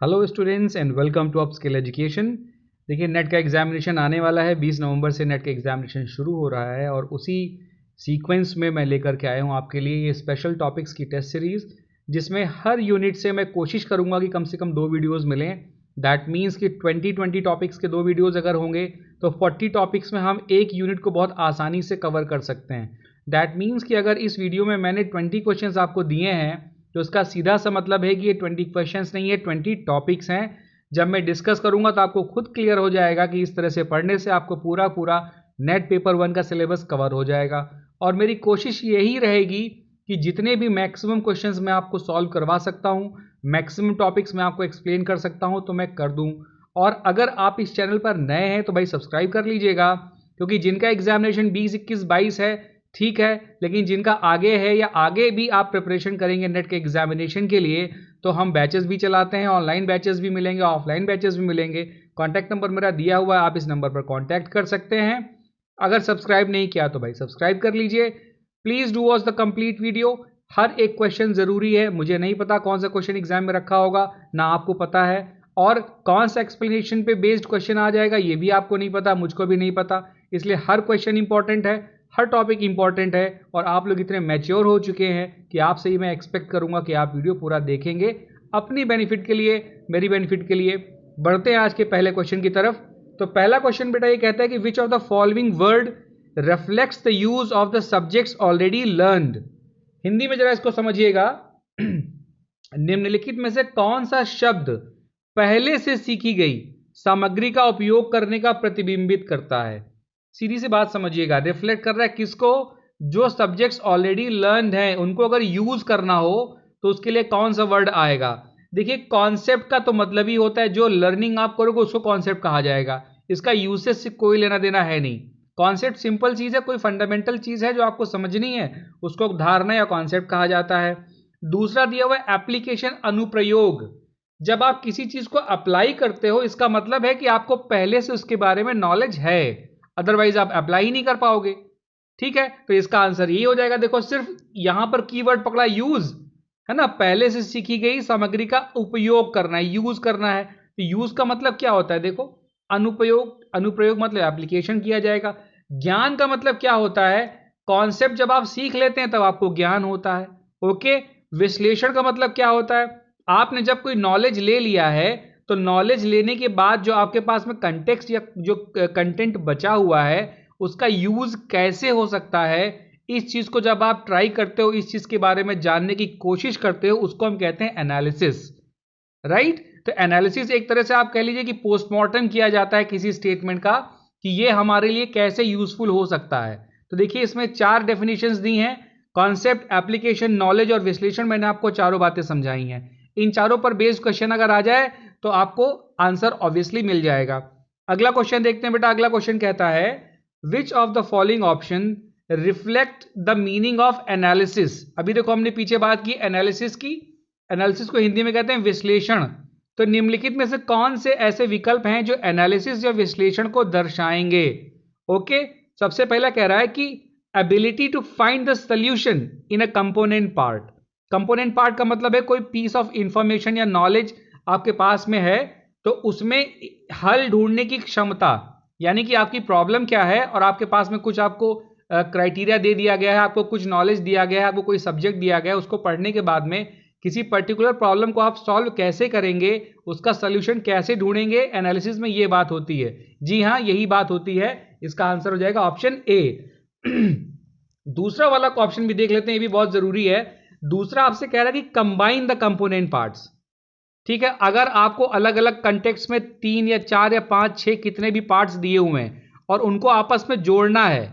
Hello students and welcome to Upskill education. देखिए, NET का examination आने वाला है। 20 नवंबर से नेट का एग्जामिनेशन शुरू हो रहा है और उसी सीक्वेंस में मैं लेकर के आया हूँ आपके लिए ये स्पेशल टॉपिक्स की टेस्ट सीरीज़, जिसमें हर यूनिट से मैं कोशिश करूँगा कि कम से कम 2 वीडियोज़ मिलें। दैट मीन्स कि 20 टॉपिक्स के 2 वीडियोज़ अगर होंगे तो 40 टॉपिक्स में हम एक यूनिट को बहुत आसानी से कवर कर सकते हैं। दैट मीन्स कि अगर इस वीडियो में मैंने 20 क्वेश्चंस आपको दिए हैं तो उसका सीधा सा मतलब है कि ये 20 क्वेश्चंस नहीं है, 20 टॉपिक्स हैं। जब मैं डिस्कस करूंगा तो आपको खुद क्लियर हो जाएगा कि इस तरह से पढ़ने से आपको पूरा नेट पेपर 1 का सिलेबस कवर हो जाएगा। और मेरी कोशिश यही रहेगी कि जितने भी मैक्सिमम क्वेश्चंस मैं आपको सॉल्व करवा सकता हूं, मैक्सिमम टॉपिक्स मैं आपको एक्सप्लेन कर सकता हूं तो मैं कर दूं। और अगर आप इस चैनल पर नए हैं तो भाई सब्सक्राइब कर लीजिएगा, क्योंकि जिनका एग्जामिनेशन 20, 21, 22 है ठीक है, लेकिन जिनका आगे है या आगे भी आप प्रिपरेशन करेंगे नेट के एग्जामिनेशन के लिए, तो हम बैचेस भी चलाते हैं। ऑनलाइन बैचेस भी मिलेंगे, ऑफलाइन बैचेस भी मिलेंगे। कॉन्टैक्ट नंबर मेरा दिया हुआ है, आप इस नंबर पर कॉन्टैक्ट कर सकते हैं। अगर सब्सक्राइब नहीं किया तो भाई सब्सक्राइब कर लीजिए। Please do watch the complete video. हर एक क्वेश्चन जरूरी है। मुझे नहीं पता कौन सा क्वेश्चन एग्जाम में रखा होगा, ना आपको पता है, और कौन सा एक्सप्लेनेशन पे बेस्ड क्वेश्चन आ जाएगा ये भी आपको नहीं पता, मुझको भी नहीं पता। इसलिए हर क्वेश्चन इंपॉर्टेंट है, हर टॉपिक इंपॉर्टेंट है। और आप लोग इतने मैच्योर हो चुके हैं कि आपसे ही मैं एक्सपेक्ट करूंगा कि आप वीडियो पूरा देखेंगे अपनी बेनिफिट के लिए, मेरी बेनिफिट के लिए। बढ़ते हैं आज के पहले क्वेश्चन की तरफ। तो पहला क्वेश्चन बेटा ये कहता है कि which of the following word reflects the use of the subjects already learned. Hindi में जरा इसको समझिएगा। निम्नलिखित में से कौन सा शब्द पहले से सीखी गई सामग्री का उपयोग करने का प्रतिबिंबित करता है। सीधी सी बात समझिएगा, रिफ्लेक्ट कर रहा है किसको? जो सब्जेक्ट्स ऑलरेडी लर्नड हैं उनको अगर यूज करना हो तो उसके लिए कौन सा वर्ड आएगा। देखिए, कॉन्सेप्ट का तो मतलब ही होता है जो लर्निंग आप करोगे उसको कॉन्सेप्ट कहा जाएगा। इसका यूसेज से कोई लेना देना है नहीं। कॉन्सेप्ट सिंपल चीज है, कोई फंडामेंटल चीज है जो आपको समझनी है, उसको धारणा या कॉन्सेप्ट कहा जाता है। दूसरा दिया हुआ है एप्लीकेशन, अनुप्रयोग। जब आप किसी चीज को अप्लाई करते हो इसका मतलब है कि आपको पहले से उसके बारे में नॉलेज है, अदरवाइज आप अप्लाई ही नहीं कर पाओगे। ठीक है, तो इसका आंसर यही हो जाएगा। देखो, सिर्फ यहां पर कीवर्ड पकड़ा यूज, है ना। पहले से सीखी गई सामग्री का उपयोग करना है, यूज करना है। तो यूज का मतलब क्या होता है? देखो, अनुप्रयोग, अनुप्रयोग मतलब एप्लीकेशन किया जाएगा। ज्ञान का मतलब क्या होता है? कॉन्सेप्ट जब आप सीख लेते हैं तब आपको ज्ञान होता है। ओके। विश्लेषण का मतलब क्या होता है? आपने जब कोई नॉलेज ले लिया है तो नॉलेज लेने के बाद जो आपके पास में कंटेक्स्ट या जो कंटेंट बचा हुआ है उसका यूज कैसे हो सकता है, इस चीज को जब आप ट्राई करते हो, इस चीज के बारे में जानने की कोशिश करते हो, उसको हम कहते हैं एनालिसिस। राइट। तो एनालिसिस एक तरह से आप कह लीजिए कि पोस्टमार्टम किया जाता है किसी स्टेटमेंट का कि ये हमारे लिए कैसे यूजफुल हो सकता है। तो देखिए, इसमें 4 डेफिनेशंस दी हैं। कॉन्सेप्ट, एप्लीकेशन, नॉलेज और विश्लेषण। मैंने आपको चारों बातें समझाई हैं। इन चारों पर बेस्ड क्वेश्चन अगर आ जाए तो आपको आंसर ऑब्वियसली मिल जाएगा। अगला क्वेश्चन देखते हैं बेटा। अगला क्वेश्चन कहता है विच of the following option reflect the meaning of analysis. अभी देखो, हमने पीछे बात की एनालिसिस की। एनालिसिस को हिंदी में कहते हैं विश्लेषण। तो निम्नलिखित में से कौन से ऐसे विकल्प हैं जो एनालिसिस या विश्लेषण को दर्शाएंगे? ओके। सबसे पहला कह रहा है कि ability to find the solution in a component part. Component part का मतलब है कोई पीस ऑफ इंफॉर्मेशन या नॉलेज आपके पास में है तो उसमें हल ढूंढने की क्षमता, यानी कि आपकी प्रॉब्लम क्या है और आपके पास में कुछ आपको क्राइटेरिया दे दिया गया है, आपको कुछ नॉलेज दिया गया है, आपको कोई सब्जेक्ट दिया गया है, उसको पढ़ने के बाद में किसी पर्टिकुलर प्रॉब्लम को आप सॉल्व कैसे करेंगे, उसका सोल्यूशन कैसे ढूंढेंगे, एनालिसिस में ये बात होती है। जी हाँ, यही बात होती है। इसका आंसर हो जाएगा ऑप्शन ए। दूसरा वाला ऑप्शन भी देख लेते हैं, ये भी बहुत जरूरी है। दूसरा आपसे कह रहा है कि कंबाइन द कंपोनेंट पार्ट्स। ठीक है, अगर आपको अलग अलग कंटेक्स्ट में 3 या 4 या 5, 6 कितने भी पार्ट्स दिए हुए हैं और उनको आपस में जोड़ना है,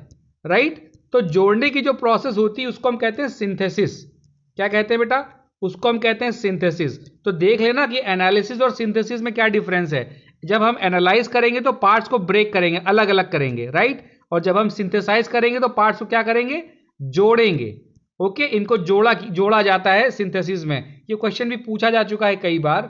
राइट, तो जोड़ने की जो प्रोसेस होती है उसको हम कहते हैं सिंथेसिस। क्या कहते हैं बेटा? उसको हम कहते हैं सिंथेसिस। तो देख लेना कि एनालिसिस और सिंथेसिस में क्या डिफरेंस है। जब हम एनालाइज करेंगे तो पार्ट्स को ब्रेक करेंगे, अलग अलग करेंगे, राइट, और जब हम सिंथेसाइज करेंगे तो पार्ट्स को क्या करेंगे? जोड़ेंगे। ओके, इनको जोड़ा जाता है सिंथेसिस में। ये क्वेश्चन भी पूछा जा चुका है कई बार,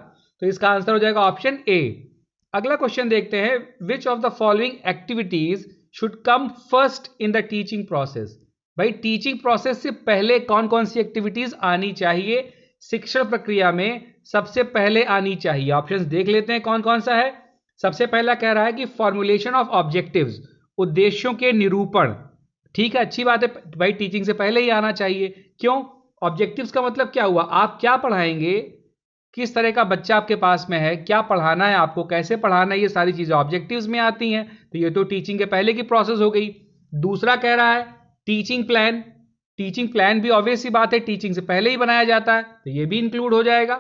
तो इसका आंसर हो जाएगा ऑप्शन ए। अगला क्वेश्चन देखते हैं। Which of the following activities should come first in the teaching process. भाई, टीचिंग प्रोसेस से पहले कौन कौन सी एक्टिविटीज आनी चाहिए शिक्षण प्रक्रिया में सबसे पहले आनी चाहिए? ऑप्शंस देख लेते हैं कौन कौन सा है। सबसे पहला कह रहा है कि फॉर्मुलेशन ऑफ ऑब्जेक्टिव्स, उद्देश्यों के निरूपण। ठीक है, अच्छी बात है भाई, टीचिंग से पहले ही आना चाहिए। क्यों? ऑब्जेक्टिव्स का मतलब क्या हुआ? आप क्या पढ़ाएंगे, किस तरह का बच्चा आपके पास में है, क्या पढ़ाना है आपको, कैसे पढ़ाना है, ये सारी चीजें ऑब्जेक्टिव्स में आती हैं। तो ये तो टीचिंग के पहले की प्रोसेस हो गई। दूसरा कह रहा है टीचिंग प्लान। टीचिंग प्लान भी ऑब्वियस सी बात है टीचिंग से पहले ही बनाया जाता है, तो ये भी इंक्लूड हो जाएगा।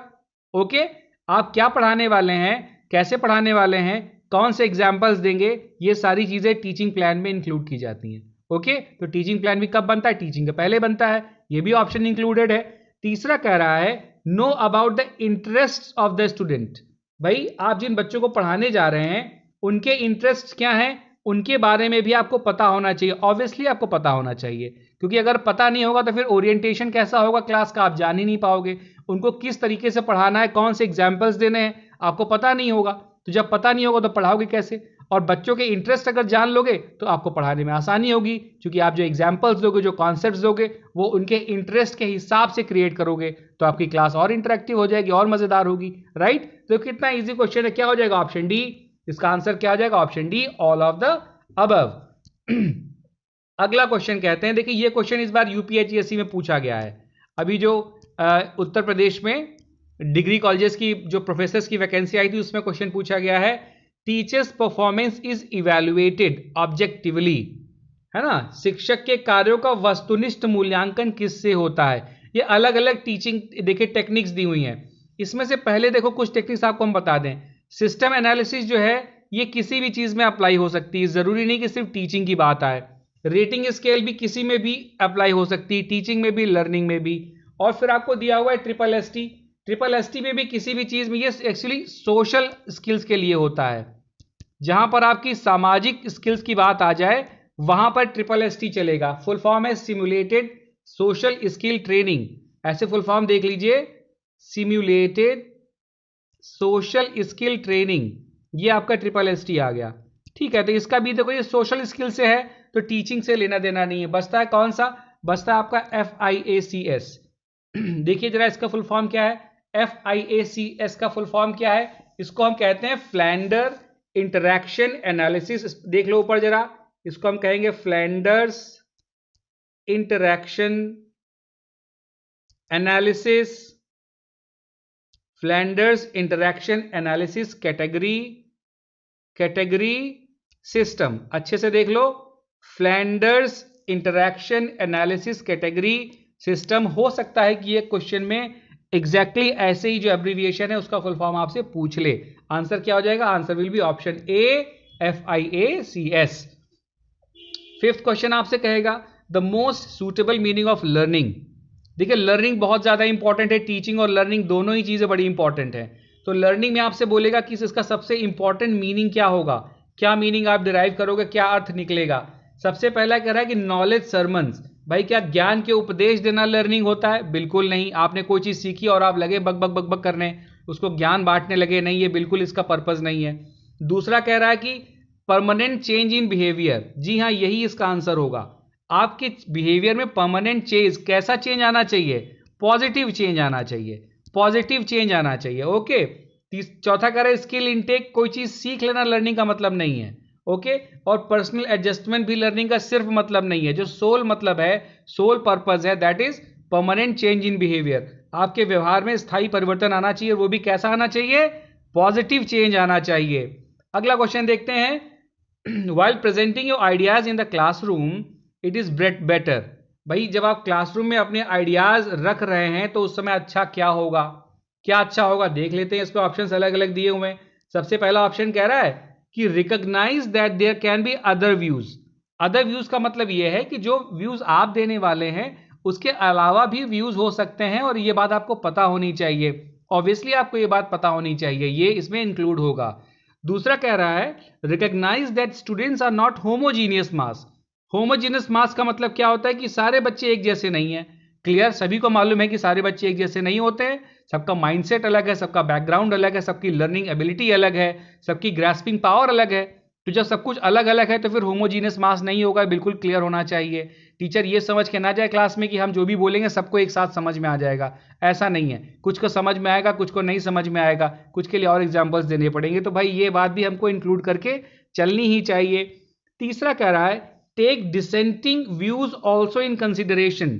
ओके, आप क्या पढ़ाने वाले हैं, कैसे पढ़ाने वाले हैं, कौन से एग्जाम्पल्स देंगे, ये सारी चीजें टीचिंग प्लान में इंक्लूड की जाती हैं। ओके, तो टीचिंग प्लान भी कब बनता है? टीचिंग के पहले बनता है, ये भी ऑप्शन इंक्लूडेड है। तीसरा कह रहा है know about the interest of the student. भाई आप जिन बच्चों को पढ़ाने जा रहे हैं उनके इंटरेस्ट क्या हैं, उनके बारे में भी आपको पता होना चाहिए। ऑब्वियसली आपको पता होना चाहिए, क्योंकि अगर पता नहीं होगा तो फिर ओरिएंटेशन कैसा होगा क्लास का, आप जान ही नहीं पाओगे। उनको किस तरीके से पढ़ाना है, कौन से एग्जाम्पल्स देने हैं, आपको पता नहीं होगा। तो जब पता नहीं होगा तो पढ़ाओगे कैसे? और बच्चों के इंटरेस्ट अगर जान लोगे तो आपको पढ़ाने में आसानी होगी, क्योंकि आप जो एग्जाम्पल्स दोगे, जो कॉन्सेप्ट्स दोगे, वो उनके इंटरेस्ट के हिसाब से क्रिएट करोगे, तो आपकी क्लास और इंटरेक्टिव हो जाएगी और मजेदार होगी। राइट? तो कितना इजी क्वेश्चन है, क्या हो जाएगा? Option D. इसका आंसर क्या हो जाएगा? Option D, all of the above. अगला क्वेश्चन कहते हैं, देखिए ये क्वेश्चन इस बार यूपीएचसीएससी में पूछा गया है। अभी जो उत्तर प्रदेश में डिग्री कॉलेजेस की जो प्रोफेसर्स की वैकेंसी आई थी उसमें क्वेश्चन पूछा गया है, teachers performance is evaluated objectively, है ना? शिक्षक के कार्यों का वस्तुनिष्ठ मूल्यांकन किससे होता है? ये अलग अलग टीचिंग देखिए टेक्निक्स दी हुई हैं। इसमें से पहले देखो कुछ टेक्निक्स आपको हम बता दें। सिस्टम एनालिसिस जो है ये किसी भी चीज में अप्लाई हो सकती है, जरूरी नहीं कि सिर्फ टीचिंग की बात आए। रेटिंग स्केल भी किसी में भी अप्लाई हो सकती है, टीचिंग में भी, लर्निंग में भी। और फिर आपको दिया हुआ है ट्रिपल एसटी। ट्रिपल एसटी में भी किसी भी चीज में, ये एक्चुअली सोशल स्किल्स के लिए होता है। जहां पर आपकी सामाजिक स्किल्स की बात आ जाए वहां पर ट्रिपल एसटी चलेगा। फुल फॉर्म है सिमुलेटेड सोशल स्किल ट्रेनिंग। ऐसे फुल फॉर्म देख लीजिए, सिमुलेटेड सोशल स्किल ट्रेनिंग, ये आपका ट्रिपल एसटी आ गया। ठीक है, तो इसका भी देखो ये सोशल स्किल से है, तो टीचिंग से लेना देना नहीं है। बचता है कौन सा? बचता है आपका FIACS। देखिए जरा इसका फुल फॉर्म क्या है? FIACS का फुल फॉर्म क्या है? इसको हम कहते हैं फ्लैंडर इंटरैक्शन एनालिसिस। देख लो ऊपर जरा, इसको हम कहेंगे Flanders interaction analysis. Flanders interaction analysis category system. अच्छे से देख लो, Flanders interaction analysis category system. हो सकता है कि ये क्वेश्चन में एग्जैक्टली ऐसे ही जो एब्रीविएशन है उसका फुल फॉर्म आपसे पूछ ले। आंसर क्या हो जाएगा? Answer will be option A, FIACS। Fifth question आपसे कहेगा the most suitable meaning of learning. देखिए लर्निंग बहुत ज्यादा इंपॉर्टेंट है, टीचिंग और लर्निंग दोनों ही चीजें बड़ी इंपॉर्टेंट है। तो लर्निंग में आपसे बोलेगा कि इसका सबसे इंपॉर्टेंट मीनिंग क्या होगा, क्या मीनिंग आप डिराइव करोगे, क्या अर्थ निकलेगा। सबसे पहला कह रहा है कि नॉलेज सरमन्स। भाई क्या ज्ञान के उपदेश देना लर्निंग होता है? बिल्कुल नहीं। आपने कोई चीज सीखी और आप लगे बक बक बक बक करने, उसको ज्ञान बांटने लगे, नहीं, ये बिल्कुल इसका पर्पज नहीं है। दूसरा कह रहा है कि परमानेंट चेंज इन बिहेवियर। जी हाँ, यही इसका आंसर होगा। आपके बिहेवियर में परमानेंट चेंज, कैसा चेंज आना चाहिए? पॉजिटिव चेंज आना चाहिए, पॉजिटिव चेंज आना चाहिए। ओके। चौथा कह रहा है स्किल इनटेक, कोई चीज सीख लेना लर्निंग का मतलब नहीं है। ओके। और पर्सनल एडजस्टमेंट भी लर्निंग का सिर्फ मतलब नहीं है। जो सोल मतलब है, सोल पर्पज है, that is permanent change in behaviour. आपके व्यवहार में स्थायी परिवर्तन आना चाहिए, वो भी कैसा आना चाहिए? पॉजिटिव चेंज आना चाहिए। अगला क्वेश्चन देखते हैं, while presenting your ideas in the classroom it is better. भाई जब आप क्लासरूम में अपने आइडियाज रख रहे हैं तो उस समय अच्छा क्या होगा, क्या अच्छा होगा? देख लेते हैं। इस पर ऑप्शंस अलग अलग दिए हुए हैं। सबसे पहला ऑप्शन कह रहा है कि recognise that there can be other views. Other views का मतलब यह है कि जो व्यूज आप देने वाले हैं उसके अलावा भी व्यूज हो सकते हैं, और ये बात आपको पता होनी चाहिए। ऑब्वियसली आपको ये बात पता होनी चाहिए, ये इसमें इंक्लूड होगा। दूसरा कह रहा है recognise that students are not homogeneous mass. Homogeneous mass का मतलब क्या होता है? कि सारे बच्चे एक जैसे नहीं है। क्लियर? सभी को मालूम है कि सारे बच्चे एक जैसे नहीं होते हैं। सबका माइंडसेट अलग है, सबका बैकग्राउंड अलग है, सबकी लर्निंग एबिलिटी अलग है, सबकी ग्रास्पिंग पावर अलग है। तो जब सब कुछ अलग अलग है तो फिर होमोजीनियस मास नहीं होगा, बिल्कुल क्लियर होना चाहिए। टीचर ये समझ के ना जाए क्लास में कि हम जो भी बोलेंगे सबको एक साथ समझ में आ जाएगा, ऐसा नहीं है। कुछ को समझ में आएगा, कुछ को नहीं समझ में आएगा, कुछ के लिए और एग्जाम्पल्स देने पड़ेंगे। तो भाई ये बात भी हमको इंक्लूड करके चलनी ही चाहिए। तीसरा कह रहा है take dissenting views also in consideration.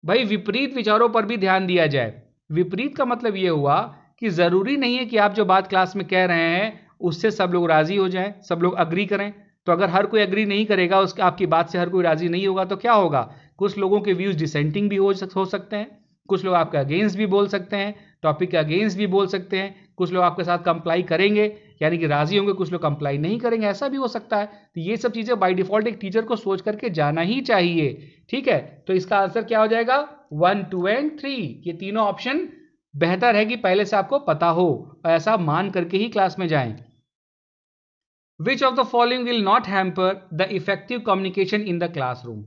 भाई विपरीत विचारों पर भी ध्यान दिया जाए। विपरीत का मतलब यह हुआ कि जरूरी नहीं है कि आप जो बात क्लास में कह रहे हैं उससे सब लोग राजी हो जाएं, सब लोग अग्री करें। तो अगर हर कोई अग्री नहीं करेगा, उसके आपकी बात से हर कोई राजी नहीं होगा, तो क्या होगा? कुछ लोगों के व्यूज डिसेंटिंग भी हो सकते हैं, कुछ लोग आपके अगेंस्ट भी बोल सकते हैं, टॉपिक के अगेंस्ट भी बोल सकते हैं, कुछ लोग आपके साथ कंप्लाई करेंगे यानी कि राजी होंगे, कुछ लोग कंप्लाई नहीं करेंगे, ऐसा भी हो सकता है। तो ये सब चीजें बाय डिफॉल्ट एक टीचर को सोच करके जाना ही चाहिए। ठीक है, तो इसका आंसर क्या हो जाएगा? 1, 2 एंड 3। ये तीनों ऑप्शन बेहतर है कि पहले से आपको पता हो, ऐसा मान करके ही क्लास में जाएं। Which of the following will not hamper the effective communication in the classroom?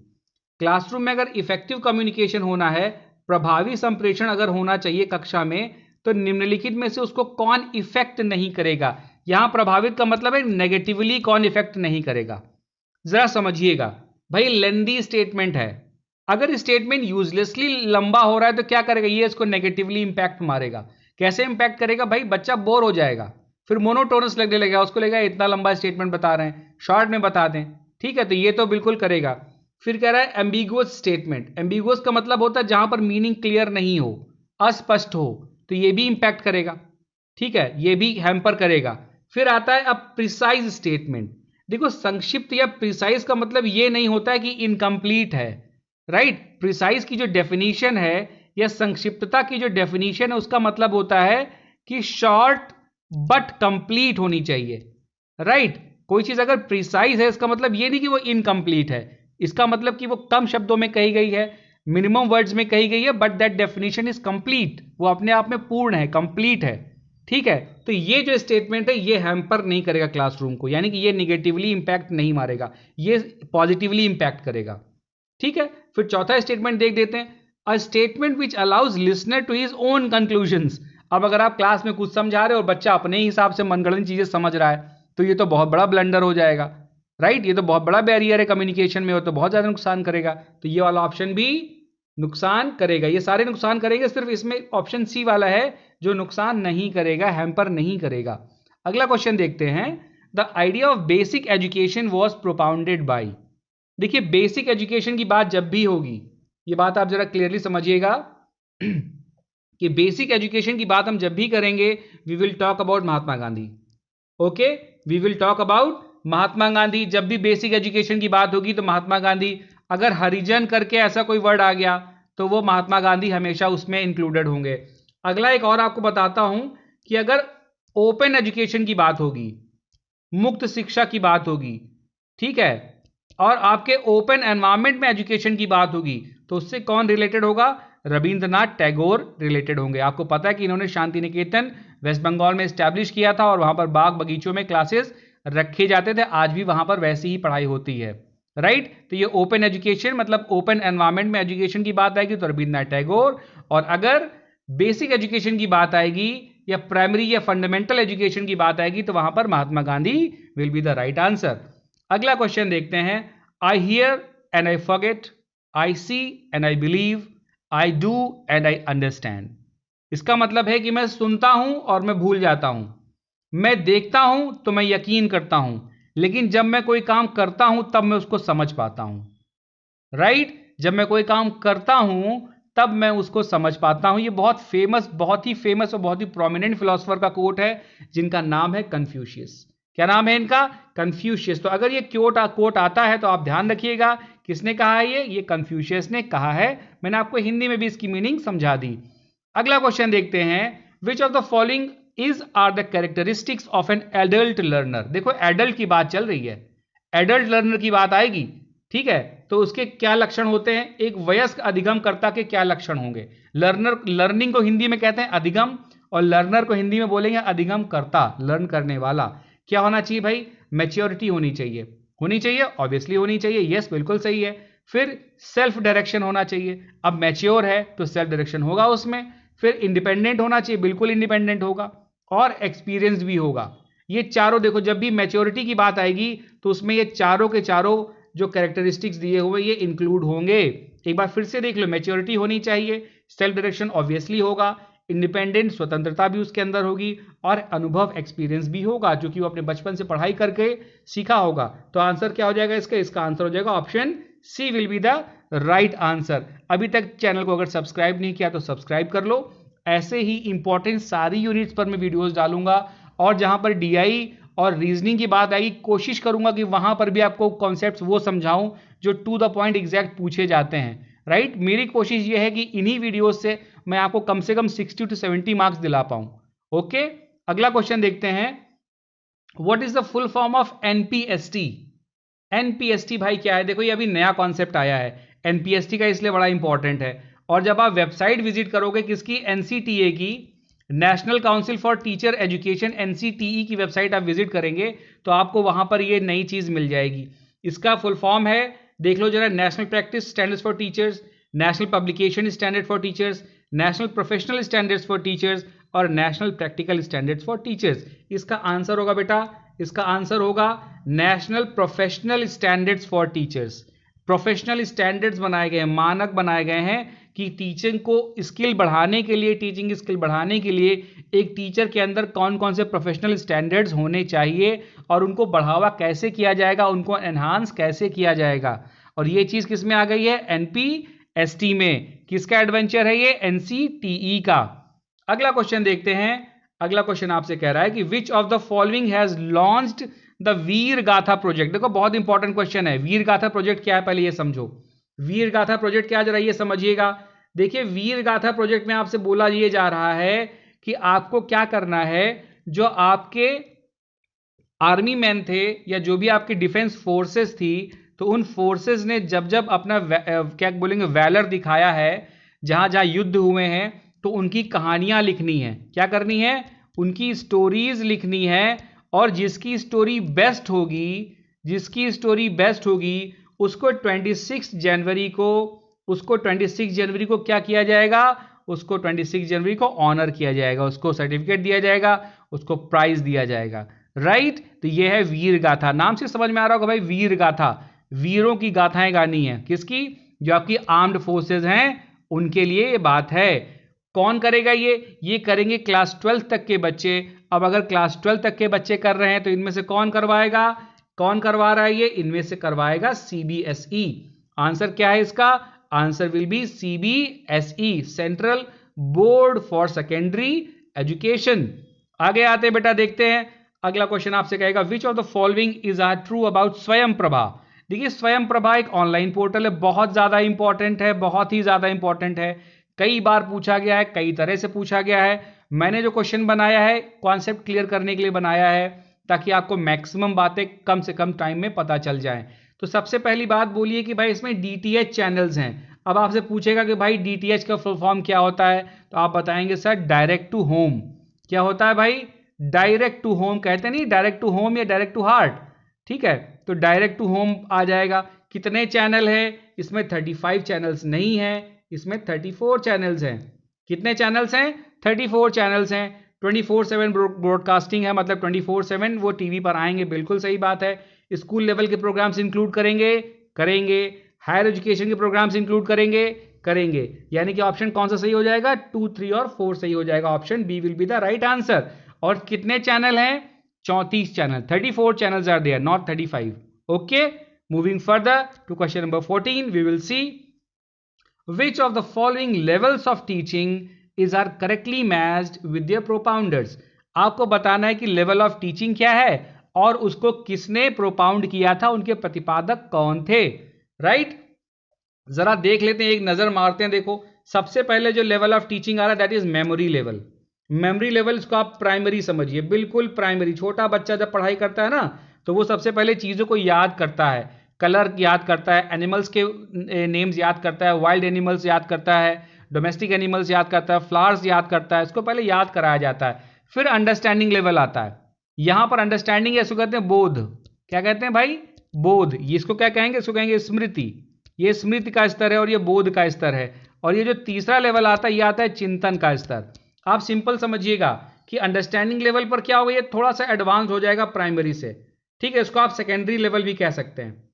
Classroom में अगर इफेक्टिव कम्युनिकेशन होना है, प्रभावी संप्रेषण अगर होना चाहिए कक्षा में, तो निम्नलिखित में से उसको कौन इफेक्ट नहीं करेगा? यहां प्रभावित का मतलब है नेगेटिवली कौन इफेक्ट नहीं करेगा। जरा समझिएगा भाई, लेंदी स्टेटमेंट है, अगर स्टेटमेंट यूजलेसली लंबा हो रहा है तो क्या करेगा? ये इसको नेगेटिवली इंपैक्ट मारेगा। कैसे इंपैक्ट करेगा भाई? बच्चा बोर हो जाएगा, फिर मोनोटोनस लगने लगेगा, उसको लगेगा इतना लंबा स्टेटमेंट बता रहे हैं, शॉर्ट में बता दें। ठीक है, तो ये तो बिल्कुल करेगा। फिर कह रहा है एम्बिगुअस स्टेटमेंट। एम्बिगुअस का मतलब होता है जहां पर मीनिंग क्लियर नहीं हो, अस्पष्ट हो, तो ये भी इंपैक्ट करेगा। ठीक है, ये भी हैम्पर करेगा। फिर आता है अब प्रिसाइज स्टेटमेंट। देखो, संक्षिप्त या प्रिसाइज का मतलब ये नहीं होता है कि इनकम्प्लीट है, राइट। प्रिसाइज की जो डेफिनेशन है या संक्षिप्तता की जो डेफिनेशन है, उसका मतलब होता है कि शॉर्ट बट कंप्लीट होनी चाहिए, राइट। कोई चीज अगर प्रिसाइज है, इसका मतलब ये नहीं कि वो इनकम्प्लीट है, इसका मतलब कि वो कम शब्दों में कही गई है, मिनिमम वर्ड्स में कही गई है, but that definition is complete, वो अपने आप में पूर्ण है, कंप्लीट है। ठीक है, तो ये जो स्टेटमेंट है ये हैम्पर नहीं करेगा क्लासरूम को, यानी कि ये निगेटिवली इंपैक्ट नहीं मारेगा, ये पॉजिटिवली इंपैक्ट करेगा। ठीक है, फिर चौथा स्टेटमेंट देख देते हैं, a statement which allows listener to his own conclusions. अब अगर आप क्लास में कुछ समझा रहे हो और बच्चा अपने हिसाब से मनगढ़ंत चीजें समझ रहा है, तो ये तो बहुत बड़ा ब्लंडर हो जाएगा, राइट। ये तो बहुत बड़ा बैरियर है कम्युनिकेशन में, हो तो बहुत ज्यादा नुकसान करेगा। तो ये वाला ऑप्शन भी नुकसान करेगा, ये सारे नुकसान करेंगे, सिर्फ इसमें ऑप्शन सी वाला है जो नुकसान नहीं करेगा, हैम्पर नहीं करेगा। अगला क्वेश्चन देखते हैं, the idea of basic education was propounded by. देखिए, बेसिक एजुकेशन की बात जब भी होगी, ये बात आप जरा क्लियरली समझिएगा कि बेसिक एजुकेशन की बात हम जब भी करेंगे, we will talk about Mahatma Gandhi. Okay, we will talk about Mahatma Gandhi. जब भी बेसिक एजुकेशन की बात होगी तो महात्मा गांधी, अगर हरिजन करके ऐसा कोई वर्ड आ गया तो वो महात्मा गांधी हमेशा उसमें इंक्लूडेड होंगे। अगला एक और आपको बताता हूं कि अगर ओपन एजुकेशन की बात होगी, मुक्त शिक्षा की बात होगी, ठीक है, और आपके ओपन एनवायरमेंट में एजुकेशन की बात होगी, तो उससे कौन रिलेटेड होगा? रविंद्रनाथ टैगोर रिलेटेड होंगे। आपको पता है कि इन्होंने शांति निकेतन वेस्ट बंगाल में स्टैब्लिश किया था और वहां पर बाग बगीचों में क्लासेस रखे जाते थे, आज भी वहां पर वैसी ही पढ़ाई होती है, राइट। तो ये ओपन एजुकेशन मतलब ओपन एनवायरमेंट में एजुकेशन की बात आएगी तो रविंद्रनाथ टैगोर, और अगर बेसिक एजुकेशन की बात आएगी या प्राइमरी या फंडामेंटल एजुकेशन की बात आएगी तो वहां पर Mahatma Gandhi will be the right answer. अगला क्वेश्चन देखते हैं, I hear and I forget, I see and I believe, I do and I understand. इसका मतलब है कि मैं सुनता हूं और मैं भूल जाता हूं, मैं देखता हूं तो मैं यकीन करता हूं, लेकिन जब मैं कोई काम करता हूं तब मैं उसको समझ पाता हूं, राइट। जब मैं कोई काम करता हूं तब मैं उसको समझ पाता हूं। ये बहुत ही फेमस और बहुत ही प्रोमिनेंट फिलोसोफर का कोट है जिनका नाम है कन्फ्यूशियस। क्या नाम है इनका? कन्फ्यूशियस। तो अगर ये कोट आता है तो आप ध्यान रखिएगा किसने कहा है, ये कन्फ्यूशियस ने कहा है। मैंने आपको हिंदी में भी इसकी मीनिंग समझा दी। अगला क्वेश्चन देखते हैं, which of the following are the characteristics of an adult learner. देखो, एडल्ट की बात चल रही है, एडल्ट लर्नर की बात आएगी, ठीक है, तो उसके क्या लक्षण होते हैं? एक वयस्क अधिगमकर्ता के क्या लक्षण होंगे? लर्निंग को हिंदी में कहते हैं अधिगम, और लर्नर को हिंदी में बोलेंगे अधिगमकर्ता, लर्न करने वाला। क्या होना चाहिए भाई? मैच्योरिटी होनी चाहिए, ऑब्वियसली होनी चाहिए, यस बिल्कुल सही है। फिर सेल्फ डायरेक्शन होना चाहिए, अब मैच्योर है तो सेल्फ डायरेक्शन होगा उसमें। फिर इंडिपेंडेंट होना चाहिए, बिल्कुल इंडिपेंडेंट होगा, और एक्सपीरियंस भी होगा। ये चारों देखो, जब भी मैच्योरिटी की बात आएगी तो उसमें ये चारों के चारों जो कैरेक्टरिस्टिक्स दिए हुए ये इंक्लूड होंगे। एक बार फिर से देख लो, मैच्योरिटी होनी चाहिए, सेल्फ डायरेक्शन ऑब्वियसली होगा, इंडिपेंडेंट स्वतंत्रता भी उसके अंदर होगी, और अनुभव एक्सपीरियंस भी होगा जो कि वो अपने बचपन से पढ़ाई करके सीखा होगा। तो आंसर क्या हो जाएगा इसका आंसर हो जाएगा option C will be the right answer. अभी तक चैनल को अगर सब्सक्राइब नहीं किया तो सब्सक्राइब कर लो, ऐसे ही इंपॉर्टेंट सारी यूनिट्स पर मैं वीडियोस डालूंगा, और जहां पर डीआई और रीजनिंग की बात आएगी कोशिश करूंगा कि वहां पर भी आपको कॉन्सेप्ट्स वो समझाऊं जो टू द पॉइंट एग्जैक्ट पूछे जाते हैं। राइट, मेरी कोशिश ये है कि इन्हीं वीडियोस से मैं आपको कम से कम 60 to 70 मार्क्स दिला पाऊं। ओके, अगला क्वेश्चन देखते हैं, what is the full form of NPST. NPST भाई क्या है? देखो ये अभी नया कॉन्सेप्ट आया है एनपीएसटी का, इसलिए बड़ा इंपॉर्टेंट है। और जब आप वेबसाइट विजिट करोगे किसकी, एनसीटीए की, national council for teacher education, NCTE की वेबसाइट आप विजिट करेंगे तो आपको वहां पर ये नई चीज मिल जाएगी। इसका फुल फॉर्म है, देख लो जरा, national practice standards for teachers, national publication standard for teachers, national professional standards for teachers और national practical standards for teachers. इसका आंसर होगा बेटा, इसका आंसर होगा national professional standards for teachers. Professional standards बनाए गए हैं, मानक बनाए गए हैं कि टीचिंग को स्किल बढ़ाने के लिए, टीचिंग स्किल बढ़ाने के लिए एक टीचर के अंदर कौन कौन से प्रोफेशनल स्टैंडर्ड्स होने चाहिए और उनको बढ़ावा कैसे किया जाएगा, उनको एनहांस कैसे किया जाएगा। और ये चीज किस में आ गई है, एनपीएसटी में। किसका एडवेंचर है ये, एनसीटीई का। अगला क्वेश्चन देखते हैं, अगला क्वेश्चन आपसे कह रहा है कि which of the following has launched the Veer Gatha project. देखो बहुत इंपॉर्टेंट क्वेश्चन है, वीर गाथा प्रोजेक्ट क्या है पहले ये समझो। वीर गाथा प्रोजेक्ट क्या जरा ये समझिएगा। देखिए वीर गाथा प्रोजेक्ट में आपसे बोला ये जा रहा है कि आपको क्या करना है, जो आपके आर्मी मैन थे या जो भी आपकी डिफेंस फोर्सेस थी, तो उन फोर्सेस ने जब जब अपना क्या बोलेंगे वैलर दिखाया है, जहां जहां युद्ध हुए हैं, तो उनकी कहानियां लिखनी है। क्या करनी है, उनकी स्टोरीज लिखनी है। और जिसकी स्टोरी बेस्ट होगी, जिसकी स्टोरी बेस्ट होगी उसको 26 जनवरी को, उसको 26 जनवरी को क्या किया जाएगा, उसको 26 जनवरी को ऑनर किया जाएगा, उसको सर्टिफिकेट दिया जाएगा, उसको प्राइज दिया जाएगा। राइट, तो ये है वीर गाथा। नाम से समझ में आ रहा होगा भाई, वीर गाथा, वीरों की गाथाएं गानी है। किसकी, जो आपकी आर्म्ड फोर्सेस हैं उनके लिए ये बात है। कौन करेगा ये करेंगे क्लास 12 तक के बच्चे। अब अगर क्लास 12 तक के बच्चे कर रहे हैं तो इनमें से कौन करवाएगा, कौन करवा रहा है ये, इनमें से करवाएगा सीबीएसई। आंसर क्या है इसका, answer will be CBSE, central board for secondary education. आगे आते हैं बेटा, देखते हैं अगला क्वेश्चन आपसे कहेगा which of the following is are true about Swayam Prabha. देखिए स्वयं प्रभा एक ऑनलाइन पोर्टल है, बहुत ज्यादा इंपॉर्टेंट है, बहुत ही ज्यादा इंपॉर्टेंट है, कई बार पूछा गया है, कई तरह से पूछा गया है। मैंने जो क्वेश्चन बनाया है कॉन्सेप्ट क्लियर करने के लिए बनाया है, ताकि आपको मैक्सिमम बातें कम से कम टाइम में पता चल जाए। तो सबसे पहली बात बोलिए कि भाई इसमें डीटीएच चैनल्स हैं। अब आपसे पूछेगा कि भाई डीटीएच का फुल फॉर्म क्या होता है, तो आप बताएंगे सर डायरेक्ट टू होम। क्या होता है भाई, डायरेक्ट टू होम, कहते नहीं डायरेक्ट टू होम या डायरेक्ट टू हार्ट, ठीक है, तो डायरेक्ट टू होम आ जाएगा। कितने चैनल है इसमें, 35 चैनल्स नहीं है, इसमें 34 चैनल्स हैं। कितने चैनल्स हैं, 34 चैनल्स हैं। 24/7 ब्रॉडकास्टिंग है, मतलब 24/7 वो टीवी पर आएंगे, बिल्कुल सही बात है। स्कूल लेवल के प्रोग्राम्स इंक्लूड करेंगे, हायर एजुकेशन के प्रोग्राम्स इंक्लूड करेंगे। यानी कि ऑप्शन कौन सा सही हो जाएगा, 2, 3 और 4 सही हो जाएगा, option B will be the right answer. और कितने चैनल हैं, 34 channel, 34 channels are there, not 35। Okay, moving further to question number 14, we will see which of the following levels of teaching is are correctly matched with their propounders। आपको बताना है कि level of teaching क्या है और उसको किसने प्रोपाउंड किया था, उनके प्रतिपादक कौन थे। राइट, जरा देख लेते हैं, एक नजर मारते हैं। देखो सबसे पहले जो लेवल ऑफ टीचिंग आ रहा है that is memory level. Memory level इसको आप प्राइमरी समझिए, बिल्कुल प्राइमरी। छोटा बच्चा जब पढ़ाई करता है ना, तो वो सबसे पहले चीजों को याद करता है, कलर याद करता है, एनिमल्स के नेम्स याद करता है, वाइल्ड एनिमल्स याद करता है, डोमेस्टिक एनिमल्स याद करता है, फ्लावर्स याद करता है, इसको पहले याद कराया जाता है। फिर अंडरस्टैंडिंग लेवल आता है। यहां पर अंडरस्टैंडिंग इसको कहते हैं बोध। क्या कहते हैं भाई, बोध। ये इसको क्या कहेंगे, इसको कहेंगे स्मृति। ये स्मृति का स्तर है और ये बोध का स्तर है। और ये जो तीसरा लेवल आता है ये आता है चिंतन का स्तर। आप सिंपल समझिएगा कि अंडरस्टैंडिंग लेवल पर क्या होगा, ये थोड़ा सा एडवांस हो जाएगा प्राइमरी से, ठीक है, इसको आप सेकेंडरी लेवल भी कह सकते हैं।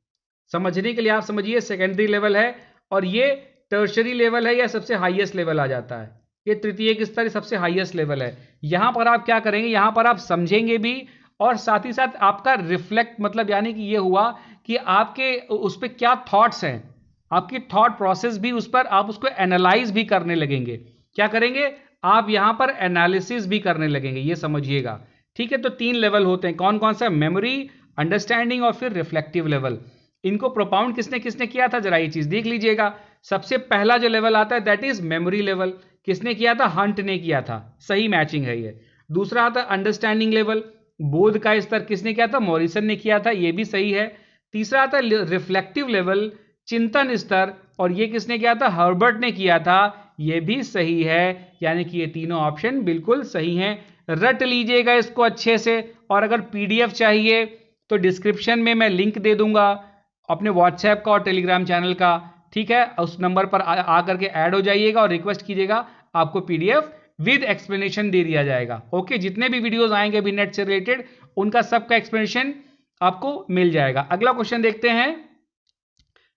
समझने के लिए आप समझिए सेकेंडरी लेवल है, और ये टर्शरी लेवल है या सबसे हाईएस्ट लेवल आ जाता है। ये तृतीयक स्तर सबसे हाईएस्ट लेवल है। यहां पर आप क्या करेंगे, यहां पर आप समझेंगे भी और साथ ही साथ आपका रिफ्लेक्ट, मतलब यानी कि ये हुआ कि आपके उस पर क्या थॉट्स हैं, आपकी थॉट प्रोसेस भी उस पर आप उसको एनालाइज भी करने लगेंगे। क्या करेंगे आप, यहां पर एनालिसिस भी करने लगेंगे, ये समझिएगा। ठीक है, तो 3 लेवल होते हैं, कौन कौन सा, मेमोरी, अंडरस्टैंडिंग और फिर रिफ्लेक्टिव लेवल। इनको प्रोपाउंड किसने किसने किया था, जरा ये चीज देख लीजिएगा। सबसे पहला जो लेवल आता है दैट इज मेमोरी लेवल, किसने किया था, हंट ने किया था, सही मैचिंग है ये। दूसरा आता है अंडरस्टैंडिंग लेवल, बोध का स्तर किसने किया था, मॉरिसन ने किया था, ये भी सही है। तीसरा आता है रिफ्लेक्टिव लेवल, चिंतन स्तर, और ये किसने किया था, हर्बर्ट ने किया था, ये भी सही है। यानी कि ये तीनों ऑप्शन बिल्कुल सही हैं। रट लीजिएगा इसको अच्छे से, और अगर पीडीएफ चाहिए तो डिस्क्रिप्शन में मैं लिंक दे दूंगा अपने व्हाट्सएप का और टेलीग्राम चैनल का। ठीक है, उस नंबर पर आकर के ऐड हो जाइएगा और रिक्वेस्ट कीजिएगा, आपको पीडीएफ विद एक्सप्लेनेशन दे दिया जाएगा। ओके, जितने भी वीडियोस आएंगे अभी नेट से रिलेटेड, उनका सबका एक्सप्लेनेशन आपको मिल जाएगा। अगला क्वेश्चन देखते हैं,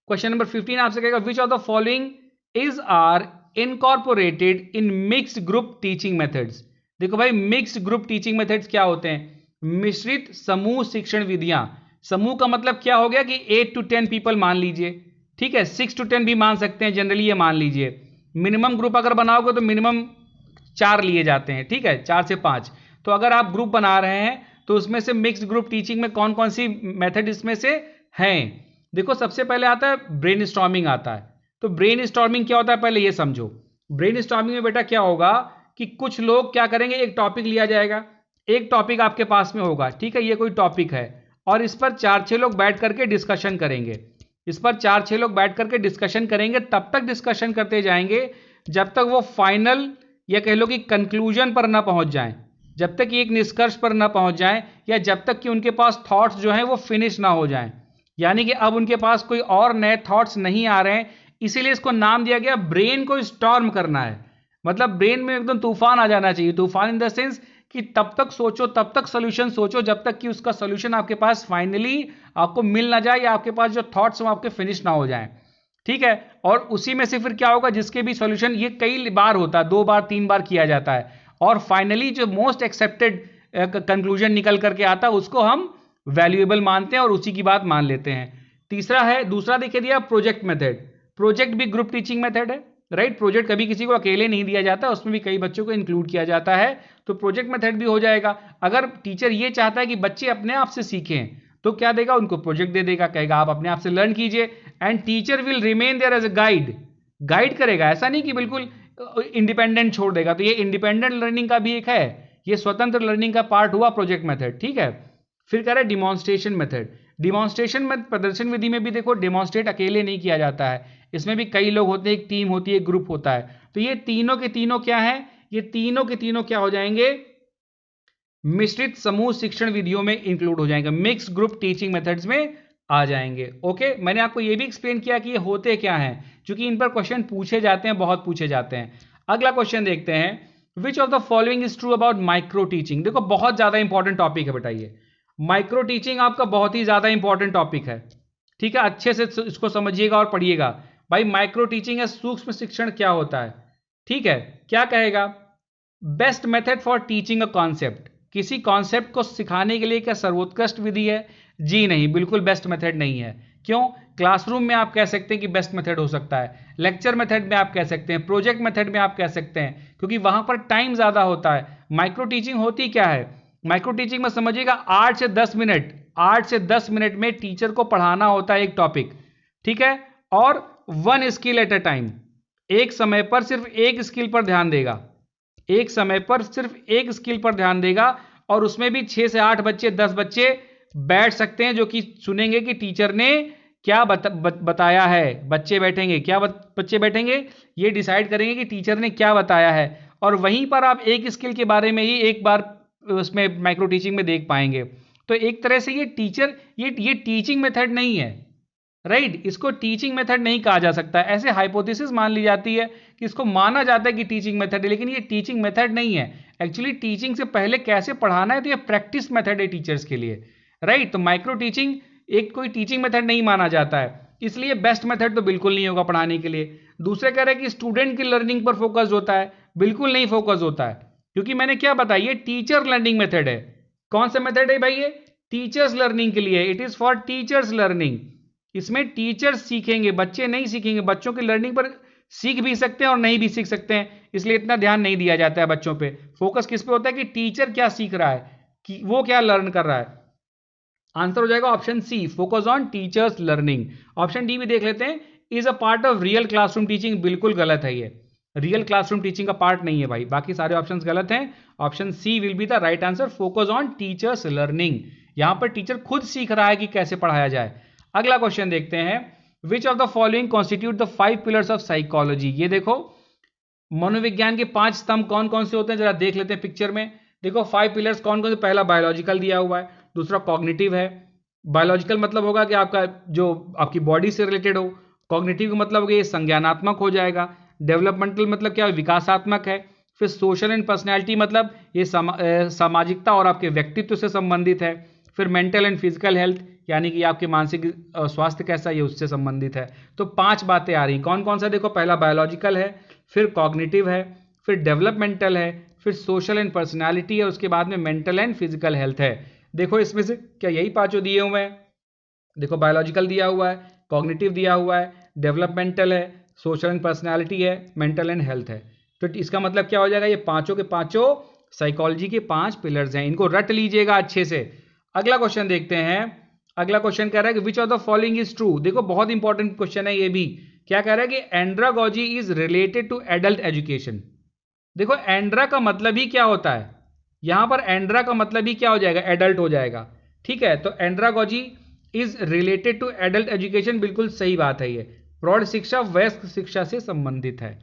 क्वेश्चन नंबर 15 आपसे कहेगा which of the following is are incorporated in mixed group teaching methods. देखो भाई, मिक्स्ड ग्रुप टीचिंग मेथड्स क्या होते हैं, मिश्रित समूह शिक्षण विधियां। समूह का मतलब क्या हो गया कि 8 to 10 पीपल मान लीजिए, ठीक है, 6 to 10 भी मान सकते हैं, जनरली ये मान लीजिए। मिनिमम ग्रुप अगर बनाओगे तो मिनिमम 4 लिए जाते हैं, ठीक है, 4 से 5। तो अगर आप ग्रुप बना रहे हैं तो उसमें से मिक्स्ड ग्रुप टीचिंग में कौन कौन सी मेथड इसमें से हैं। देखो, सबसे पहले आता है ब्रेनस्टॉर्मिंग आता है। तो ब्रेनस्टॉर्मिंग क्या होता है पहले ये समझो। ब्रेनस्टॉर्मिंग में बेटा क्या होगा कि कुछ लोग क्या करेंगे, एक टॉपिक लिया जाएगा, एक टॉपिक आपके पास में होगा, ठीक है, ये कोई टॉपिक है, और इस पर 4-6 लोग बैठ करके डिस्कशन करेंगे। इस पर 4-6 लोग बैठ करके डिस्कशन करेंगे, तब तक डिस्कशन करते जाएंगे जब तक वो फाइनल या कह लो कि कंक्लूजन पर ना पहुंच जाएं, जब तक कि एक निष्कर्ष पर ना पहुंच जाएं, या जब तक कि उनके पास थॉट्स जो हैं वो फिनिश ना हो जाएं। यानी कि अब उनके पास कोई और नए थॉट्स नहीं आ रहे हैं, इसीलिए इसको नाम दिया गया ब्रेन को स्टॉर्म करना है। मतलब ब्रेन में एकदम तूफान आ जाना चाहिए, तूफान इन द सेंस कि तब तक सोचो, तब तक सोल्यूशन सोचो जब तक कि उसका सोल्यूशन आपके पास फाइनली आपको मिल ना जाए, या आपके पास जो थॉट्स हैं आपके फिनिश ना हो जाएं। ठीक है, और उसी में से फिर क्या होगा, जिसके भी सॉल्यूशन, ये कई बार होता है, 2 बार 3 बार किया जाता है, और फाइनली जो मोस्ट एक्सेप्टेड कंक्लूजन निकल करके आता है उसको हम वैल्यूएबल मानते हैं और उसी की बात मान लेते हैं। तीसरा है, दूसरा देखिए दिया प्रोजेक्ट मेथड। प्रोजेक्ट भी ग्रुप टीचिंग मेथड है, राइट। प्रोजेक्ट कभी किसी को अकेले नहीं दिया जाता, उसमें भी कई बच्चों को इंक्लूड किया जाता है, तो प्रोजेक्ट मेथड भी हो जाएगा। अगर टीचर ये चाहता है कि बच्चे अपने आप से सीखें तो क्या देगा, उनको प्रोजेक्ट दे देगा, कहेगा आप अपने आप से लर्न कीजिए, and teacher will remain there as a guide करेगा। ऐसा नहीं कि बिल्कुल इंडिपेंडेंट छोड़ देगा, तो ये इंडिपेंडेंट लर्निंग का भी एक है, ये स्वतंत्र लर्निंग का पार्ट हुआ प्रोजेक्ट मेथड। ठीक है, फिर कह रहे डिमॉन्स्ट्रेशन मेथड। डिमॉन्स्ट्रेशन में, प्रदर्शन विधि में भी देखो डिमॉन्स्ट्रेट अकेले नहीं किया जाता है, इसमें भी कई लोग होते हैं, एक टीम होती है, एक ग्रुप होता है। तो ये तीनों के तीनों क्या है, ये तीनों के तीनों क्या हो जाएंगे, मिश्रित समूह शिक्षण विधियों में इंक्लूड हो जाएंगे, मिक्स ग्रुप टीचिंग मेथड्स में आ जाएंगे। ओके, मैंने आपको ये भी एक्सप्लेन किया कि ये होते क्या हैं, क्योंकि इन पर क्वेश्चन पूछे जाते हैं, बहुत पूछे जाते हैं। अगला क्वेश्चन देखते हैं, which of the following is true about micro teaching. देखो बहुत ज्यादा इंपॉर्टेंट टॉपिक है बेटा, ये माइक्रो टीचिंग आपका बहुत ही ज्यादा इंपॉर्टेंट टॉपिक है। ठीक है, अच्छे से इसको समझिएगा और पढ़िएगा। भाई माइक्रो टीचिंग है, सूक्ष्म शिक्षण क्या होता है। ठीक है, क्या कहेगा, best method for teaching a concept. किसी कॉन्सेप्ट को सिखाने के लिए क्या सर्वोत्कृष्ट विधि है, जी नहीं, बिल्कुल बेस्ट मेथड नहीं है। क्यों, क्लासरूम में आप कह सकते हैं कि बेस्ट मेथड हो सकता है, लेक्चर मेथड में आप कह सकते हैं, प्रोजेक्ट मेथड में आप कह सकते हैं, क्योंकि वहां पर टाइम ज्यादा होता है। माइक्रो टीचिंग होती क्या है, माइक्रो टीचिंग में समझिएगा 8 से 10 मिनट, 8 से 10 मिनट में टीचर को पढ़ाना होता है एक टॉपिक, ठीक है, और 1 स्किल एट अ टाइम। एक समय पर सिर्फ एक स्किल पर ध्यान देगा, एक समय पर सिर्फ एक स्किल पर ध्यान देगा, और उसमें भी 6 से 8 बच्चे, 10 बच्चे बैठ सकते हैं, जो कि सुनेंगे कि टीचर ने क्या बताया है। बच्चे बैठेंगे, क्या बच्चे बैठेंगे, ये डिसाइड करेंगे कि टीचर ने क्या बताया है, और वहीं पर आप एक स्किल के बारे में ही एक बार उसमें माइक्रो टीचिंग में देख पाएंगे। तो एक तरह से ये टीचर, ये टीचिंग मेथड नहीं है, राइट, इसको टीचिंग मेथड नहीं कहा जा सकता। ऐसे हाइपोथेसिस मान ली जाती है कि इसको माना जाता है कि टीचिंग मेथड है, लेकिन ये टीचिंग मेथड नहीं है। एक्चुअली टीचिंग से पहले कैसे पढ़ाना है, तो ये प्रैक्टिस मेथड है टीचर्स के लिए, राइट। तो माइक्रो टीचिंग एक कोई टीचिंग मेथड नहीं माना जाता है, इसलिए बेस्ट मेथड तो बिल्कुल नहीं होगा पढ़ाने के लिए। दूसरे कह रहे हैं कि स्टूडेंट की लर्निंग पर फोकस होता है, बिल्कुल नहीं फोकस होता है, क्योंकि मैंने क्या बताया ये टीचर लर्निंग मेथड है। कौन सा मेथड है भाई? ये टीचर्स लर्निंग के लिए, it is for teachers learning. इसमें टीचर्स सीखेंगे, बच्चे नहीं सीखेंगे। बच्चों की लर्निंग पर सीख भी सकते हैं और नहीं भी सीख सकते हैं, इसलिए इतना ध्यान नहीं दिया जाता है बच्चों पे। फोकस किस पे होता है कि टीचर क्या सीख रहा है, कि वो क्या लर्न कर रहा है। आंसर हो जाएगा option C, focus on teachers learning. Option D भी देख लेते हैं, is a part of real classroom teaching. बिल्कुल गलत है, ये रियल क्लासरूम टीचिंग का पार्ट नहीं है भाई, बाकी सारे ऑप्शंस गलत हैं। Option C will be the right answer, focus on teachers learning. यहां पर टीचर खुद सीख रहा है कि कैसे पढ़ाया जाए। अगला क्वेश्चन देखते हैं, which of the following constitute the 5 pillars of psychology. ये देखो मनोविज्ञान के 5 स्तंभ कौन कौन से होते हैं, जरा देख लेते हैं पिक्चर में। देखो 5 पिलर्स कौन कौन से, पहला बायोलॉजिकल दिया हुआ है, दूसरा कॉग्निटिव है। बायोलॉजिकल मतलब होगा कि आपका जो आपकी बॉडी से रिलेटेड हो। कॉग्निटिव का मतलब होगा ये संज्ञानात्मक हो जाएगा। डेवलपमेंटल मतलब क्या, विकासात्मक है। फिर सोशल एंड पर्सनैलिटी मतलब ये सामाजिकता और आपके व्यक्तित्व से संबंधित है। फिर मेंटल एंड फिजिकल हेल्थ यानी कि आपके मानसिक स्वास्थ्य कैसा, ये उससे संबंधित है। तो 5 बातें आ रही, कौन कौन सा देखो, पहला बायोलॉजिकल है, फिर कॉग्निटिव है, फिर डेवलपमेंटल है, फिर सोशल एंड पर्सनैलिटी है, उसके बाद में मेंटल एंड फिजिकल हेल्थ है। देखो इसमें से क्या यही 5 दिए हुए हैं? देखो बायोलॉजिकल दिया हुआ है, कॉग्निटिव दिया हुआ है, डेवलपमेंटल है, सोशल एंड पर्सनैलिटी है, मेंटल एंड हेल्थ है। तो इसका मतलब क्या हो जाएगा, ये पांचों के पांचों साइकोलॉजी के 5 पिलर्स हैं, इनको रट लीजिएगा अच्छे से। अगला क्वेश्चन देखते हैं। अगला क्वेश्चन कह रहा है कि which of the following is true. देखो बहुत इंपॉर्टेंट क्वेश्चन है ये भी। क्या कह रहा है कि andragogy is related to adult education. देखो एंड्रा का मतलब ही क्या होता है, यहां पर एंड्रा का मतलब ही क्या हो जाएगा, एडल्ट हो जाएगा। ठीक है, तो andragogy is related to adult education, बिल्कुल सही बात है। ये प्रौढ़ शिक्षा वयस्क शिक्षा से संबंधित है,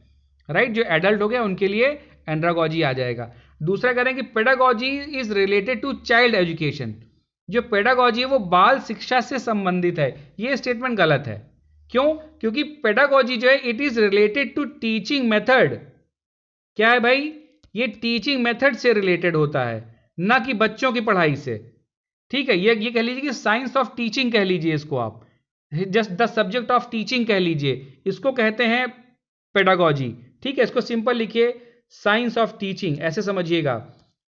राइट। जो एडल्ट हो गया उनके लिए एंड्रागॉजी आ जाएगा। दूसरा कह रहे हैं कि pedagogy is related to child education. जो पेडागॉजी है वो बाल शिक्षा से संबंधित है, ये स्टेटमेंट गलत है। क्यों? क्योंकि पेडागॉजी जो है it is related to teaching method. क्या है भाई, ये टीचिंग मेथड से रिलेटेड होता है, ना कि बच्चों की पढ़ाई से। ठीक है, ये कह लीजिए कि साइंस ऑफ टीचिंग कह लीजिए इसको, आप just the subject of teaching कह लीजिए, इसको कहते हैं पेडागॉजी। ठीक है, इसको सिंपल लिखिए, साइंस ऑफ टीचिंग, ऐसे समझिएगा।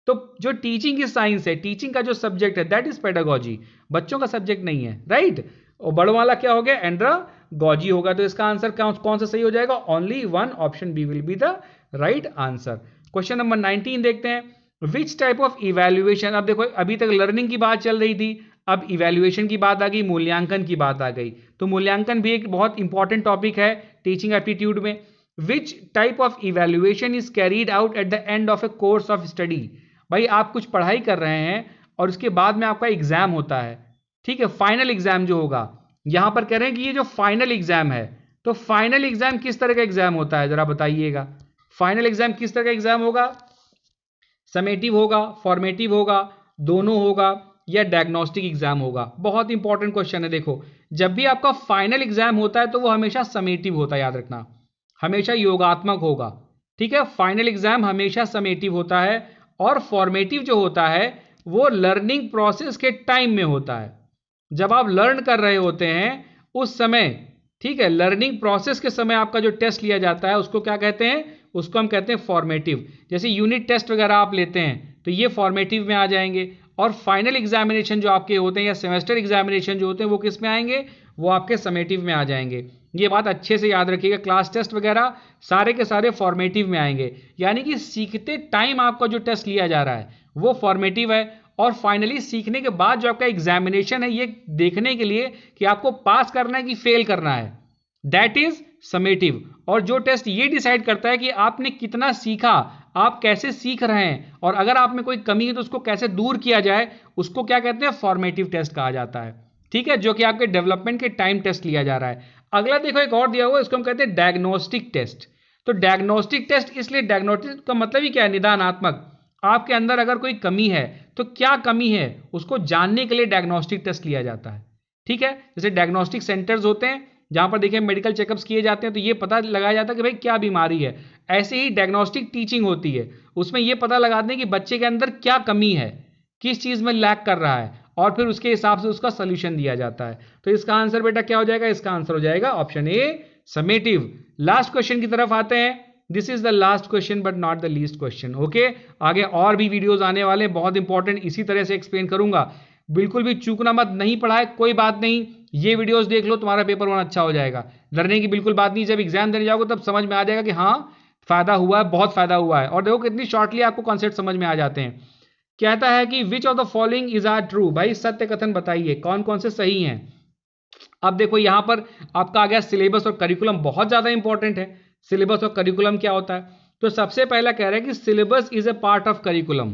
तो जो टीचिंग की साइंस है, टीचिंग का जो सब्जेक्ट है दैट इज पेडागॉजी, बच्चों का सब्जेक्ट नहीं है, राइट। और बड़ों वाला क्या हो गया, एंड्रागॉजी होगा। तो इसका आंसर कौन सा सही हो जाएगा, only one, option B will be the right answer. Question number 19 देखते हैं, विच टाइप ऑफ इवैल्यूएशन। अब देखो अभी तक लर्निंग की बात चल रही थी, अब इवैल्यूएशन की बात आ गई, मूल्यांकन की बात आ गई। तो मूल्यांकन भी एक बहुत इंपॉर्टेंट टॉपिक है टीचिंग एप्टीट्यूड में। Which type of evaluation is carried out at the end of A course of study. भाई आप कुछ पढ़ाई कर रहे हैं और उसके बाद में आपका एग्जाम होता है, ठीक है, फाइनल एग्जाम जो होगा। यहां पर कह रहे हैं कि ये जो फाइनल एग्जाम है, तो फाइनल एग्जाम किस तरह का एग्जाम होता है, जरा बताइएगा। फाइनल एग्जाम किस तरह का एग्जाम होगा, समेटिव होगा, फॉर्मेटिव होगा, दोनों होगा, या डायग्नोस्टिक एग्जाम होगा। बहुत इंपॉर्टेंट क्वेश्चन है। देखो जब भी आपका फाइनल एग्जाम होता है तो वो हमेशा समेटिव होता है, याद रखना, हमेशा योगात्मक होगा। ठीक है, फाइनल एग्जाम हमेशा समेटिव होता है, और फॉर्मेटिव जो होता है वो लर्निंग प्रोसेस के टाइम में होता है, जब आप लर्न कर रहे होते हैं उस समय। ठीक है, लर्निंग प्रोसेस के समय आपका जो टेस्ट लिया जाता है उसको क्या कहते हैं, उसको हम कहते हैं फॉर्मेटिव। जैसे यूनिट टेस्ट वगैरह आप लेते हैं तो ये फॉर्मेटिव में आ जाएंगे, और फाइनल एग्जामिनेशन जो आपके होते हैं या सेमेस्टर एग्जामिनेशन जो होते हैं वो किस में आएंगे, वो आपके समेटिव में आ जाएंगे। ये बात अच्छे से याद रखिएगा, क्लास टेस्ट वगैरह सारे के सारे फॉर्मेटिव में आएंगे। यानी कि सीखते टाइम आपका जो टेस्ट लिया जा रहा है वो फॉर्मेटिव है, और फाइनली सीखने के बाद जो आपका एग्जामिनेशन है ये देखने के लिए कि आपको पास करना है कि फेल करना है, दैट इज समेटिव। और जो टेस्ट ये डिसाइड करता है कि आपने कितना सीखा, आप कैसे सीख रहे हैं, और अगर आप में कोई कमी है तो उसको कैसे दूर किया जाए, उसको क्या कहते हैं, फॉर्मेटिव टेस्ट कहा जाता है। ठीक है, जो कि आपके डेवलपमेंट के टाइम टेस्ट लिया जा रहा है। अगला देखो एक और दिया हुआ है, इसको हम कहते हैं डायग्नोस्टिक टेस्ट। तो डायग्नोस्टिक टेस्ट इसलिए, डायग्नोस्टिक का मतलब ही क्या है, निदानात्मक। आपके अंदर अगर कोई कमी है तो क्या कमी है उसको जानने के लिए डायग्नोस्टिक टेस्ट लिया जाता है। ठीक है, जैसे डायग्नोस्टिक सेंटर्स होते हैं जहां पर देखिए मेडिकल चेकअप्स किए जाते हैं, तो ये पता लगाया जाता है कि भाई क्या बीमारी है। ऐसे ही डायग्नोस्टिक टीचिंग होती है, उसमें यह पता लगाते हैं कि बच्चे के अंदर क्या कमी है, किस चीज में लैक कर रहा है, और फिर उसके हिसाब से उसका सोल्यूशन दिया जाता है। तो इसका आंसर बेटा क्या हो जाएगा? इसका आंसर हो जाएगा option A, summative. Last question की तरफ आते हैं। This is the last question but not the least question. Okay, आगे और भी वीडियोस आने वाले हैं, बहुत इंपॉर्टेंट, इसी तरह से एक्सप्लेन करूंगा। बिल्कुल भी चूकना मत। नहीं पढ़ा है कोई बात नहीं, ये वीडियोस देख लो, तुम्हारा पेपर 1 अच्छा हो जाएगा। डरने की बिल्कुल बात नहीं, जब एग्जाम देने जाओगे तब समझ में आ जाएगा कि हाँ फायदा हुआ है, बहुत फायदा हुआ है। और देखो कितनी शॉर्टली आपको कॉन्सेप्ट समझ में आ जाते हैं। कहता है कि which of the following is are true, भाई सत्य कथन बताइए कौन कौन से सही हैं। अब देखो यहां पर आपका आ गया सिलेबस और करिकुलम, बहुत ज्यादा इंपॉर्टेंट है। सिलेबस और करिकुलम क्या होता है? तो सबसे पहला कह रहा है कि syllabus is a part of curriculum,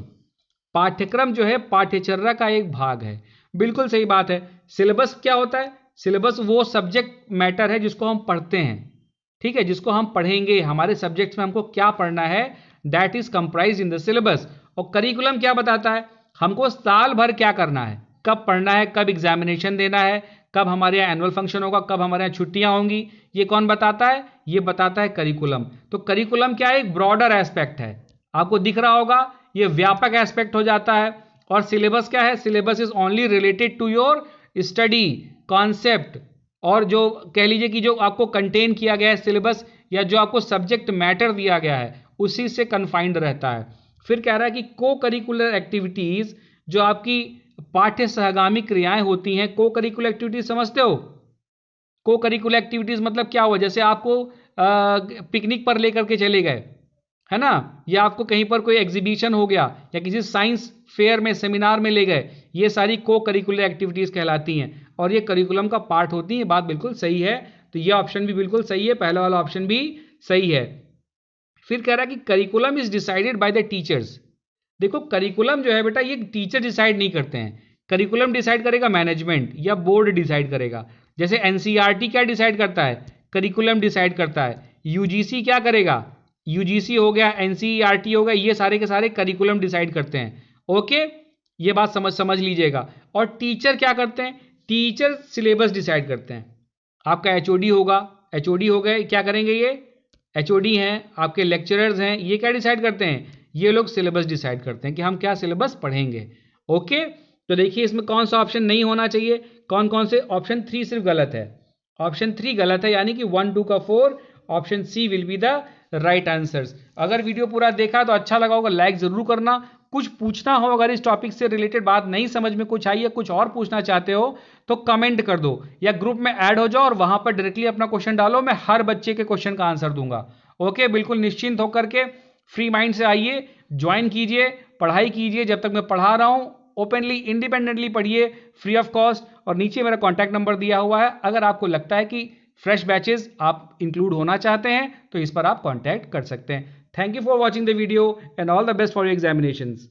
पाठ्यक्रम जो है पाठ्यचर्या का एक भाग है। बिल्कुल सही बात है। सिलेबस क्या होता है? सिलेबस वो सब्जेक्ट मैटर है जिसको हम पढ़ते हैं, ठीक है, जिसको हम पढ़ेंगे, हमारे सब्जेक्ट्स में हमको क्या पढ़ना है, that is comprise in the syllabus. और करिकुलम क्या बताता है? हमको साल भर क्या करना है, कब पढ़ना है, कब एग्जामिनेशन देना है, कब हमारे यहाँ एनुअल फंक्शन होगा, कब हमारे यहाँ छुट्टियां होंगी, ये कौन बताता है? ये बताता है करिकुलम। तो करिकुलम क्या है? एक ब्रॉडर एस्पेक्ट है, आपको दिख रहा होगा, ये व्यापक एस्पेक्ट हो जाता है। और सिलेबस क्या है? Syllabus is only related to your study concept, और जो कह लीजिए कि जो आपको कंटेन किया गया है सिलेबस, या जो आपको सब्जेक्ट मैटर दिया गया है, उसी से कन्फाइंड रहता है। फिर कह रहा है कि को करिकुलर एक्टिविटीज, जो आपकी पाठ्य सहगामी क्रियाएं होती हैं, को करिकुलर एक्टिविटीज समझते हो? को करिकुलर एक्टिविटीज मतलब क्या हुआ? जैसे आपको पिकनिक पर लेकर के चले गए, है ना, या आपको कहीं पर कोई एग्जीबिशन हो गया, या किसी साइंस फेयर में, सेमिनार में ले गए, ये सारी को करिकुलर एक्टिविटीज कहलाती हैं और ये करिकुलम का पार्ट होती है। बात बिल्कुल सही है। तो ये ऑप्शन भी बिल्कुल सही है, पहला वाला ऑप्शन भी सही है। फिर कह रहा है कि curriculum is decided by the teachers. देखो करिकुलम जो है बेटा, ये टीचर डिसाइड नहीं करते हैं, करिकुलम डिसाइड करेगा मैनेजमेंट या बोर्ड डिसाइड करेगा। जैसे एनसीईआरटी क्या डिसाइड करता है? करिकुलम डिसाइड करता है। यूजीसी क्या करेगा? यूजीसी हो गया, एनसीईआरटी हो गया, ये सारे के सारे करिकुलम डिसाइड करते हैं। ओके, ये बात समझ लीजिएगा। और टीचर क्या करते हैं? टीचर सिलेबस डिसाइड करते हैं। आपका एचओडी होगा, एचओडी हो गए, क्या करेंगे? ये एचओडी हैं, आपके लेक्चरर्स हैं, ये क्या डिसाइड करते हैं? ये लोग सिलेबस डिसाइड करते हैं कि हम क्या सिलेबस पढ़ेंगे। ओके, तो देखिए इसमें कौन सा ऑप्शन नहीं होना चाहिए, कौन कौन से। ऑप्शन 3 सिर्फ गलत है, ऑप्शन 3 गलत है, यानी कि 1 2 का 4, option C will be the right answers. अगर वीडियो पूरा देखा तो अच्छा लगा होगा, लाइक जरूर करना। कुछ पूछना हो, अगर इस टॉपिक से रिलेटेड बात नहीं समझ में कुछ आई है, कुछ और पूछना चाहते हो तो कमेंट कर दो, या ग्रुप में ऐड हो जाओ और वहां पर डायरेक्टली अपना क्वेश्चन डालो, मैं हर बच्चे के क्वेश्चन का आंसर दूंगा। ओके, बिल्कुल निश्चिंत होकर के फ्री माइंड से आइए, ज्वाइन कीजिए, पढ़ाई कीजिए। जब तक मैं पढ़ा रहा हूं ओपनली इंडिपेंडेंटली पढ़िए, फ्री ऑफ कॉस्ट। और नीचे मेरा कॉन्टैक्ट नंबर दिया हुआ है, अगर आपको लगता है कि फ्रेश बैचेस आप इंक्लूड होना चाहते हैं तो इस पर आप कॉन्टैक्ट कर सकते हैं। Thank you for watching the video and all the best for your examinations.